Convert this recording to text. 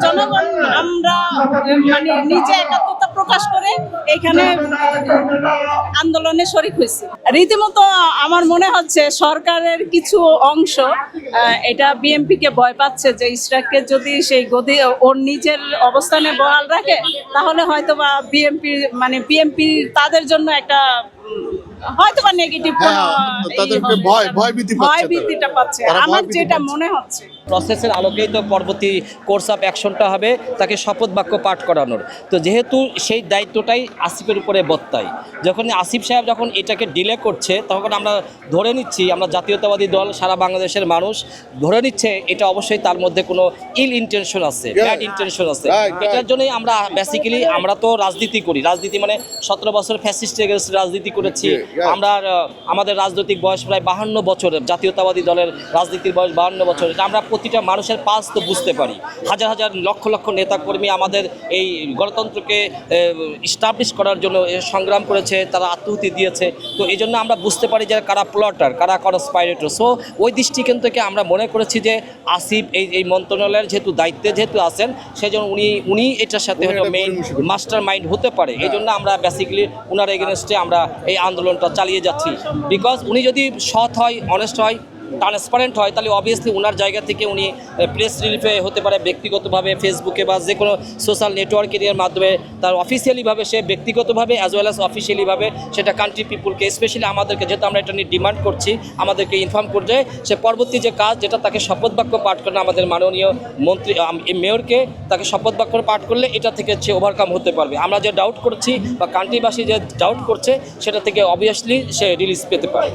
জনগণ আমরা মানে নিজে একাত্মতা প্রকাশ করে এখানে আন্দোলনে শরিক হয়েছি। রীতিমতো আমার মনে হচ্ছে সরকারের কিছু অংশ এটা বিএনপিকে ভয় পাচ্ছে যে ইশরাককে যদি সেই গদি ওর নিজের অবস্থানে বহাল রাখে তাহলে হয়তো বা বিএনপি তাদের জন্য একটা হয়তোবা নেগেটিভ কোনো তাদেরকে ভয়ভীতিটা পাচ্ছে আমার যেটা মনে হচ্ছে। প্রসেসের আলোকেই তো পরবর্তী কোর্স অফ অ্যাকশনটা হবে তাকে শপথ বাক্য পাঠ করানোর। তো যেহেতু সেই দায়িত্বটাই আসিফের উপরে বর্তায়, যখন আসিফ সাহেব যখন এটাকে ডিলে করছে তখন আমরা ধরে নিচ্ছি, আমরা জাতীয়তাবাদী দল সারা বাংলাদেশের মানুষ ধরে নিচ্ছে এটা অবশ্যই তার মধ্যে কোনো ইল ইন্টেনশন আছে, ব্যাড ইন্টেনশন আছে। এটার জন্যই আমরা বেসিক্যালি আমরা তো রাজনীতি করি, রাজনীতি মানে 17 বছর ফ্যাসিস্ট রাজনীতি করেছি আমরা। আমাদের রাজনৈতিক বয়স প্রায় 52 বছর, জাতীয়তাবাদী দলের রাজনীতির বয়স 52 বছর। এটা আমরা প্রতিটা মানুষের পাস তো বুঝতে পারি। হাজার হাজার লক্ষ লক্ষ নেতাকর্মী আমাদের এই গণতন্ত্রকে ইস্টাবলিশ করার জন্য সংগ্রাম করেছে, তারা আত্মহুতি দিয়েছে। তো এই জন্য আমরা বুঝতে পারি যে কারা প্লটার, কারা কনস্পাইরেটর। সো ওই দৃষ্টিকোণ থেকে আমরা মনে করেছি যে আসিফ এই মন্ত্রণালয়ের যেহেতু আছেন সেজন্য উনি এটার সাথে হয়তো মেইন মাস্টার মাইন্ড হতে পারে। এই জন্য আমরা বেসিক্যালি ওনার এগেনস্টে আমরা এই আন্দোলনটা চালিয়ে যাচ্ছি। বিকজ উনি যদি সৎ হয়, অনেস্ট হয়, ট্রান্সপারেন্ট হয়, তাহলে অবভিয়াসলি ওনার জায়গা থেকে উনি প্রেস রিলিফে হতে পারে, ব্যক্তিগতভাবে ফেসবুকে বা যে কোনো সোশ্যাল নেটওয়ার্কের মাধ্যমে তার অফিসিয়ালিভাবে সে ব্যক্তিগতভাবে অ্যাজ ওয়েল অ্যাজ অফিসিয়ালিভাবে সেটা কান্ট্রি পিপুলকে, স্পেশালি আমাদেরকে, যেহেতু আমরা এটা নিয়ে ডিমান্ড করছি, আমাদেরকে ইনফর্ম করছে সে পরবর্তী যে কাজ যেটা তাকে শপথ বাক্য পাঠ করেন আমাদের মাননীয় মন্ত্রী মেয়রকে, তাকে শপথ বাক্য পাঠ করলে এটা থেকে সে ওভারকাম হতে পারবে। আমরা যে ডাউট করছি বা কান্ট্রিবাসী যে ডাউট করছে সেটা থেকে অবভিয়াসলি সে রিলিজ পেতে পারে।